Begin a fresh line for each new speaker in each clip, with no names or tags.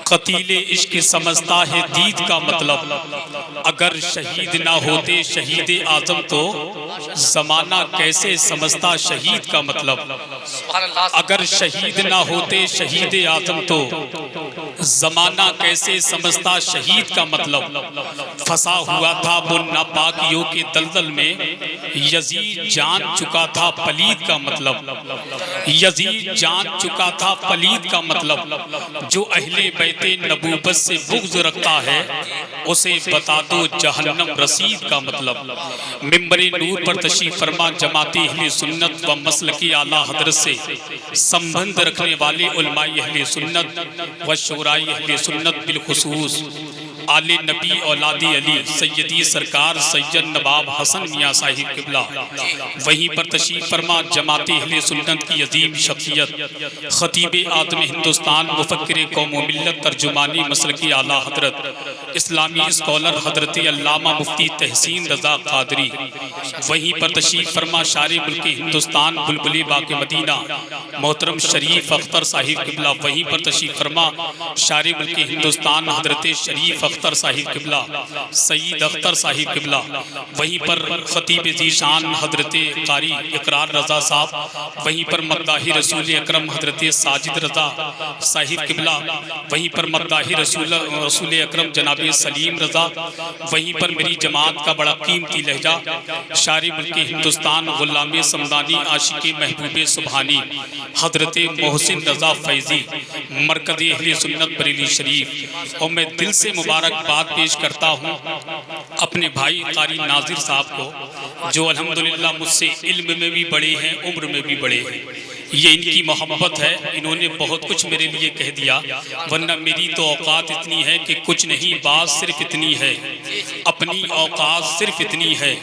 कतीले इश्क समझता है दीद का मतलब, अगर शहीद ना होते शहीद आजम तो जमाना कैसे समझता शहीद का मतलब। अगर शहीद ना होते शहीद आजम तो जमाना कैसे समझता शहीद का मतलब। फंसा हुआ था वो नापाकियों के दलदल में, यजीद जान चुका था पलीद का मतलब। यजीद जान चुका था पलीद का मतलब। जो अहले बैते नबूवत से बुग़्ज़ रखता है उसे बता दो जहन्नम रसीद का मतलब। मिंबरे नूर पर तशरीफ़ फरमा जमाते अहले सुन्नत व मसलकी आला हज़रत से संबंध रखने वाले उलमाए अहले सुन्नत व शुराए अहले सुन्नत बिलखुसूस आले नबी औलादी अली सैयदी सरकार सैयद नवाब हसन मियाँ साहिब किबला, वहीं पर तशरीफ़ फरमा जमाते अहले सुन्नत की अजीम शख्सियत खतीब आदम हिंदुस्तान मुफक्किर कौम व मिल्लत तर्जुमानी मसलकी आला हजरत इस्लामी स्कॉलर हजरत अल्लामा मुफ्ती तहसीन रज़ा क़ादरी, वहीं पर तशरीफ़ फरमा शारे मुल्क हिंदुस्तान बुलबुल बाक़ मदीना मोहतरम शरीफ अख्तर साहिब किबला, वहीं पर तशरीफ़ फरमा शारे मुल्क हिंदुस्तान हजरत शरीफ अख्तर साहिब किबला सईद अख्तर साहिब किबला, वहीं पर खतीब ज़ीशान हजरत कारी इकरार रज़ा साहब, वहीं पर मद्दाही रसूल अकरम हजरत साजिद रज़ा साहिब किबला, वहीं पर मद्दाही रसूल अकरम जनाब सलीम रज़ा, वहीं पर मेरी जमात का बड़ा कीमती लहजा शारी मुल्क हिंदुस्तान गुलाम समदानी आशिक महबूब सुबहानी हजरत मोहसिन रज़ा फैज़ी मरकज़ अहले सुन्नत बरेली शरीफ। और मैं दिल से मुबारकबाद पेश करता हूँ अपने भाई कारी नाजिर साहब को, जो अल्हम्दुलिल्लाह मुझसे इल्म में भी बड़े हैं, उम्र में भी बड़े हैं। ये इनकी मोहब्बत है, इन्होंने बहुत कुछ मेरे लिए कह दिया, वरना मेरी तो औकात इतनी है कि कुछ नहीं, बात सिर्फ इतनी है, अपनी औकात सिर्फ इतनी है।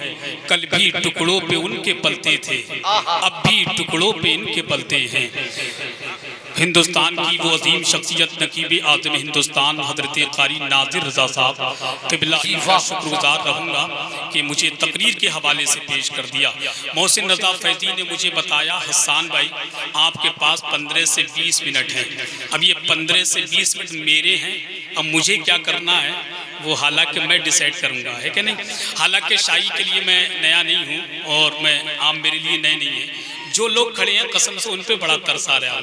कल भी टुकड़ों पे उनके पलते थे, अब भी टुकड़ों पे इनके पलते हैं। हिंदुस्तान की वो अजीम शख्सियत नकीब आज़म हिंदुस्तान हजरत कारी नाजिर रज़ा साहब क़िबला का शुक्रगुज़ार रहूँगा कि मुझे तकरीर के हवाले से पेश कर दिया। मोहसिन रज़ा फैज़ी ने मुझे बताया हसन भाई आपके पास 15 से 20 मिनट हैं। अब ये 15 से 20 मिनट मेरे हैं, अब मुझे क्या करना है वो हालांकि मैं डिसाइड करूँगा, है कि नहीं। हालांकि शाही के लिए मैं नया नहीं हूँ और मैं आप मेरे लिए नए नहीं है। जो लोग खड़े हैं कसम से उन पे बड़ा तरस आ रहा है,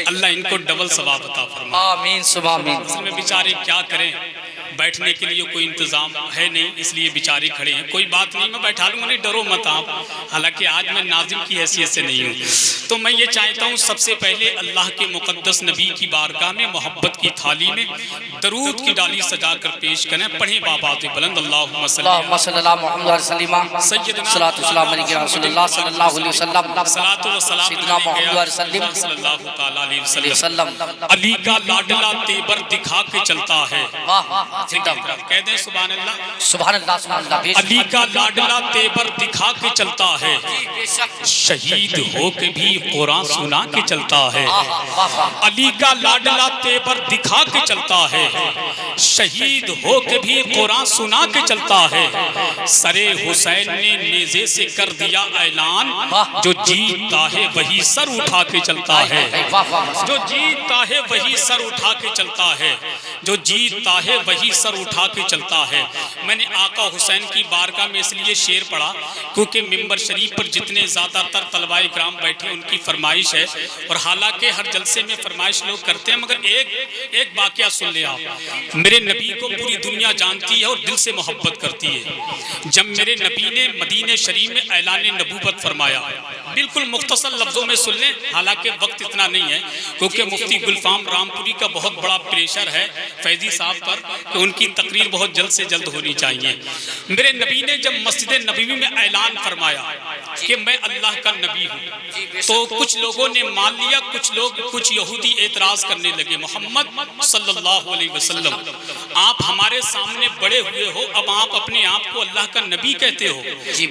अल्लाह इनको डबल सवाब अता फरमाए। आमीन सुबह आमीन। असल में बेचारे क्या करें, बैठने के लिए कोई इंतज़ाम है नहीं, इसलिए बेचारे खड़े हैं। कोई बात नहीं, मैं बैठा लूँगा, नहीं डरो मत आप। हालांकि आज मैं नाज़िम की हैसियत से नहीं हूँ, तो मैं ये चाहता हूँ सबसे पहले अल्लाह के मुक़द्दस नबी की बारगाह में मोहब्बत की थाली में दरूद की डाली सजा कर पेश करें। पढ़ें बाबा से बुलंद अल्लाहुम्मा सल्लल्लाहु अलैहि वसल्लम। अली का लाडला तेवर दिखा के चलता है, कह दें सुभान अल्लाह सुभान अल्लाह सुभान अल्लाह। अली का लाडला तेवर दिखा के चलता है, शहीद हो के भी कुरान सुना के चलता है। अली का लाडला तेवर दिखा के चलता है, शहीद हो के भी कुरान सुना के चलता है। सरे हुसैन ने नेज़े से कर दिया ऐलान, जो जीतता है वही सर उठा के चलता है। जो जीतता है वही सर उठा के चलता है, जो जीतता है वही सर उठा के चलता है। मैंने आका हुसैन की बारगाह में इसलिए शेर पढ़ा क्योंकि मिंबर शरीफ पर जितने ज़्यादातर तलवाए ग्राम बैठे उनकी फरमाइश है, और हालांकि हर जलसे में फरमाइश लोग करते हैं, मगर एक वाकया सुन ले आप। मेरे नबी को पूरी दुनिया जानती है और दिल से मोहब्बत करती है। जब मेरे नबी ने मदीने शरीफ में ऐलान नबूवत फरमाया, बिल्कुल मुख्तसर लफ्ज़ों में सुन लें, हालांकि वक्त इतना नहीं है क्योंकि मुफ्ती गुलफाम रामपुरी का बहुत बड़ा प्रेशर है फैज़ी साहब पर कि उनकी तकरीर बहुत जल्द से जल्द होनी चाहिए। मेरे नबी ने जब मस्जिद नबवी में ऐलान फरमाया कि मैं अल्लाह का नबी हूँ, तो कुछ लोगों ने मान लिया, कुछ यहूदी एतराज़ करने लगे, मोहम्मद सल्लल्लाहु अलैहि वसल्लम आप हमारे सामने बड़े हुए हो, अब आप अपने आप को अल्लाह का नबी कहते हो।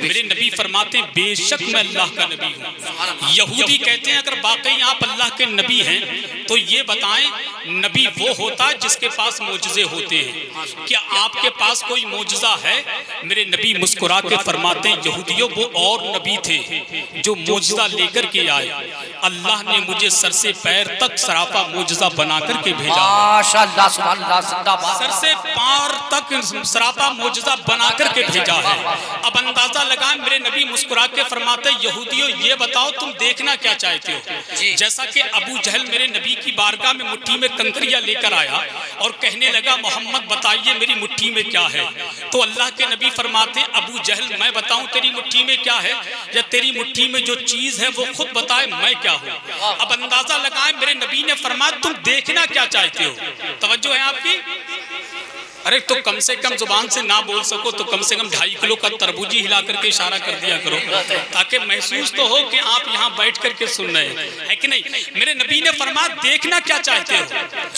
मेरे नबी फरमाते हैं बेशक मैं अल्लाह का नबी हूँ। यहूदी कहते हैं अगर वाकई आप अल्लाह के नबी हैं तो ये बताएं, नबी वो होता है जिसके पास मोजज़े होते हैं। क्या आपके पास कोई मोजज़ा है? मेरे नबी मुस्कुरा के फरमाते हैं, यहूदियों वो और नबी थे जो मोजज़ा लेकर के आए, अल्लाह ने मुझे सर से पैर तक सरापा मोजज़ा बना करके भेजा।
माशाअल्लाह, सुभान अल्लाह, जिंदाबाद।
सर से पैर तक सरापा मोजज़ा बना करके भेजा है। अब अंदाजा लगाएं, मेरे नबी मुस्कुरा के फरमाते, यहूदियों ये बताओ तुम देखना क्या चाहते हो? जैसा कि अबू जहल मेरे नबी की बारगाह में मुट्ठी में कंकरियां लेकर आया और कहने लगा, मोहम्मद बताइए मेरी मुट्ठी में क्या है? तो अल्लाह के नबी फरमाते, अबू जहल मैं बताऊं तेरी मुट्ठी में क्या है, या तेरी मुट्ठी में जो चीज है वो खुद बताए मैं क्या हूं? अब अंदाजा लगाएं, मेरे नबी ने फरमाया तुम देखना क्या चाहते हो? तवज्जो है आपकी? अरे तो कम से कम जुबान से ना बोल सको तो कम से कम 2.5 किलो का तरबूजी हिला करके इशारा कर दिया करो, ताकि महसूस तो हो कि आप यहाँ बैठ करके सुन रहे हैं, है कि नहीं? मेरे नबी ने फरमाया देखना क्या चाहते हो?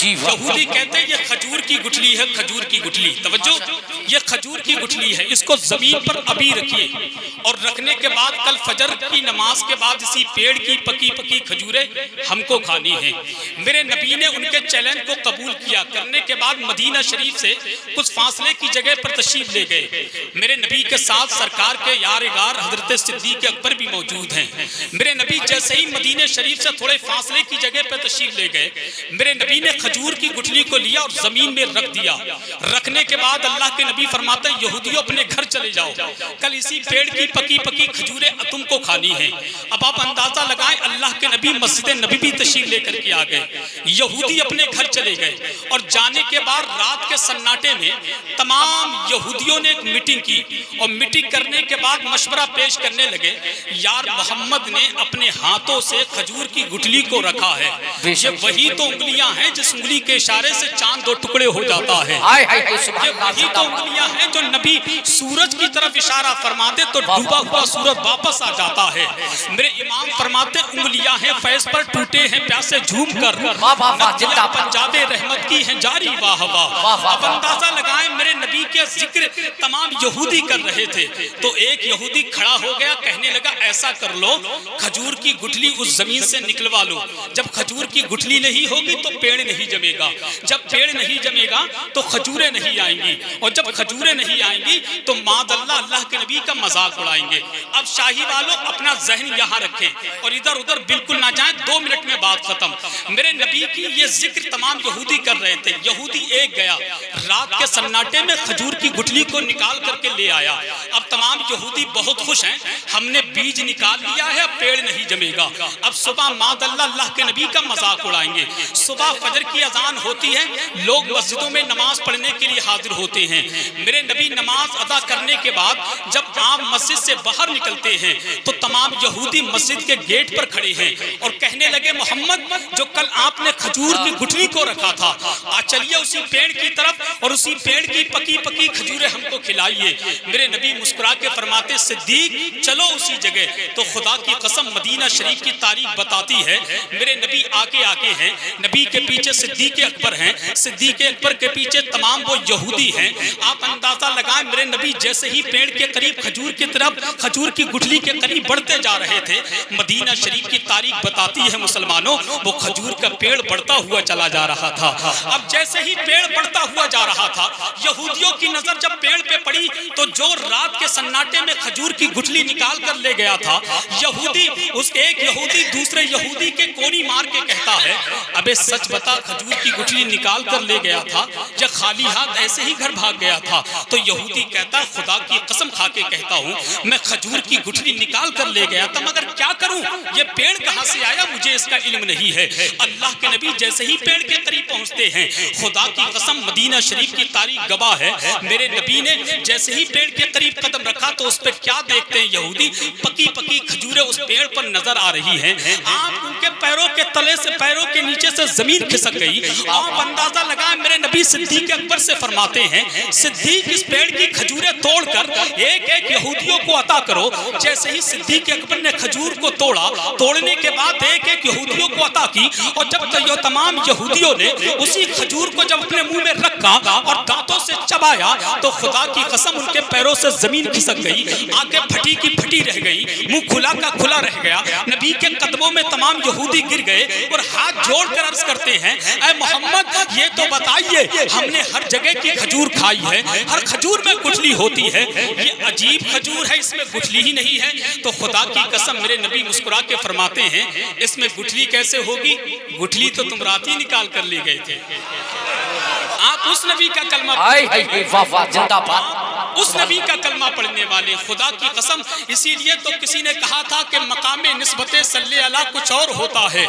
यहूदी कहते हैं ये खजूर की गुठली है, खजूर की गुठली। तवज्जो, ये खजूर की गुठली है, इसको जमीन पर अभी रखिए और रखने के बाद कल फजर की नमाज के बाद इसी पेड़ की पकी पकी खजूरें हमको खानी है। मेरे नबी ने उनके चैलेंज को कबूल किया। करने के बाद मदीना शरीफ से कुछ फासले की जगह पर तशरीफ ले गए। मेरे नबी के साथ सरकार के यार-ए-गार हजरत सिद्दीक अकबर भी मौजूद हैं। मेरे नबी जैसे ही मदीने शरीफ से थोड़े फासले की जगह पर तशरीफ ले गए, मेरे नबी ने खजूर की गुठली को लिया और जमीन में रख दिया। रखने के बाद अल्लाह के नबी फरमाते हैं, यहूदियों अपने घर चले जाओ, कल इसी पेड़ की पकी पकी खजूरें तुमको खानी है। अब आप अंदाजा लगाएं, अल्लाह के नबी मस्जिद नबी तशरीफ लेकर के आ गए, यहूदी अपने घर चले गए और जाने के बाद रात के सन्नाटे में तमाम यहूदियों ने एक मीटिंग की और मीटिंग करने के बाद मशवरा पेश करने लगे, यार मोहम्मद ने अपने हाथों से खजूर की गुठली को रखा है, ये वही तो उंगलियां हैं जिस उंगली के इशारे से चांद 2 टुकड़े हो जाता है, ये वही तो उंगलियां हैं जो नबी सूरज की तरफ इशारा फरमाते तो डूबा हुआ सूरज वापस आ जाता है। मेरे इमाम फरमाते उंगलियां हैं फैज पर टूटे हैं प्यासे झूम कर, पंजाबे रहमत की है जारी वाह वाह। अब अंदाजा लगाएं, मेरे नबी के जिक्र तमाम यहूदी कर रहे थे तो एक यहूदी खड़ा हो गया, कहने लगा ऐसा कर लो, खजूर की गुठली उस जमीन से निकलवा लो। जब खजूर की गुठली नहीं होगी तो पेड़ नहीं जमेगा, जब पेड़ नहीं जमेगा तो खजूरें नहीं आएंगी, और जब खजूरें नहीं आएंगी तो मादल्ला अल्लाह के नबी का मजाक उड़ाएंगे। अब शाही वालों अपना जहन यहाँ रखें और इधर उधर बिल्कुल ना जाएं, 2 मिनट में बात खत्म। मेरे नबी की ये जिक्र तमाम यहूदी कर रहे थे। यहूदी एक गया, रात के सन्नाटे में खजूर की गुठली को निकाल करके ले आया। अब तमाम यहूदी बहुत खुश हैं, हमने बीज निकाल लिया है, अब पेड़ नहीं जमेगा। अब सुबह मादल्ला अल्लाह के नबी का मजाक उड़ाएंगे। सुबह फजर की अजान होती है, लोग मस्जिदों में नमाज पढ़ने के लिए हाजिर होते हैं। मेरे नबी नमाज अदा करने के बाद जब आप मस्जिद से बाहर निकलते हैं तो तमाम यहूदी मस्जिद के गेट पर खड़े हैं और कहने लगे, मोहम्मद जो कल आपने खजूर की गुठली को रखा था, आज चलिए उसी पेड़ की तरफ और उसी पेड़ की पकी पकी खजूरें हमको खिलाइए। मेरे नबी मुस्कुरा के फरमाते, सिद्दीक चलो उसी जगह। तो खुदा की कसम मदीना शरीफ की तारीख बताती है, मेरे नबी आगे आगे हैं, नबी के पीछे सिद्दीक अकबर हैं, सिद्दीक अकबर के पीछे तमाम वो यहूदी हैं। आप अंदाजा लगाएं, मेरे नबी जैसे ही पेड़ के करीब खजूर की तरफ, खजूर की गुठली के करीब बढ़ते जा रहे थे, मदीना शरीफ की तारीख बताती है मुसलमानों, वो खजूर का पेड़ बढ़ता हुआ चला जा रहा था। अब जैसे ही पेड़ बढ़ता हुआ जा रहा था, यहूदियों की नजर जब पेड़ पे पड़ी तो जो रात के सन्नाटे में खजूर की गुठली निकाल कर ले गया था, यहूदी उस एक यहूदी दूसरे यहूदी के कोनी मार के कहता है, अबे सच बता खजूर की गुठली निकाल कर ले गया था या खाली हाथ ऐसे ही घर भाग गया था? तो यहूदी कहता, खुदा की कसम खा के कहता हूँ मैं खजूर की गुठली निकाल कर ले गया था, मगर क्या करूं, ये पेड़ कहां से आया मुझे इसका इल्म नहीं है। अल्लाह के नबी जैसे ही पेड़ के करीब पहुंचते हैं, खुदा की कसम मदीना शरीफ की तारीख गवाह है, मेरे नबी ने जैसे ही पेड़ के करीब कदम रखा तो उस पर क्या देखते हैं यहूदी, पकी पकी खजूरें उस पेड़ पर नजर आ रही हैं। आप उनके पैरों के तले से, पैरों के नीचे से जमीन खिसक गई। आप अंदाजा लगाएं, मेरे नबी सिद्दीक अकबर से फरमाते हैं, सिद्दीक इस पेड़ की खजूरें तोड़कर एक एक यहूदियों को अता करो। जैसे ही सिद्दीक अकबर ने खजूर को तोड़ा, तोड़ने के बाद एक एक यहूदियों को अता की, और जब तमाम यहूदियों ने उसी खजूर को जब अपने मुंह में रखा और दांतों से चबाया तो खुदा की कसम उनके पैरों से जमीन खिसक गई, आंखें फटी की फटी रह गई, मुंह खुला का खुला रह गया। नबी के कदमों में तमाम यहूदी गिर गए गए और हाथ जोड़कर अर्ज करते हैं, ऐ मोहम्मद ये तो बताइए, हमने हर जगह की खजूर खाई है, हर खजूर में गुठली होती है, ये अजीब खजूर है, इसमें गुठली ही नहीं है। तो खुदा की कसम मेरे नबी मुस्कुरा के फरमाते हैं, इसमें गुठली कैसे होगी? गुठली तो तुम रात ही निकाल कर ले गए थे। आप उस नबी का कलमा,
वाह वाह, जिंदाबाद,
उस नबी का कलमा पढ़ने वाले, खुदा की कसम। इसीलिए तो किसी ने कहा था कि मकामे निस्बते सल्ले अला कुछ और होता है,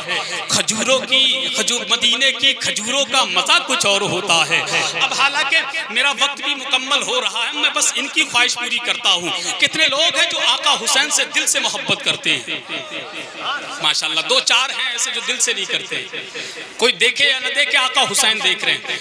खजूरों की, खजूर मदीने की खजूरों का मजा कुछ और होता है। अब हालांकि मेरा वक्त भी मुकम्मल हो रहा है, मैं बस इनकी ख्वाहिश पूरी करता हूँ। कितने लोग हैं जो आका हुसैन से दिल से मोहब्बत करते हैं? माशाल्लाह, दो चार हैं ऐसे जो दिल से नहीं करते। कोई देखे या न देखे, आका हुसैन देख रहे हैं।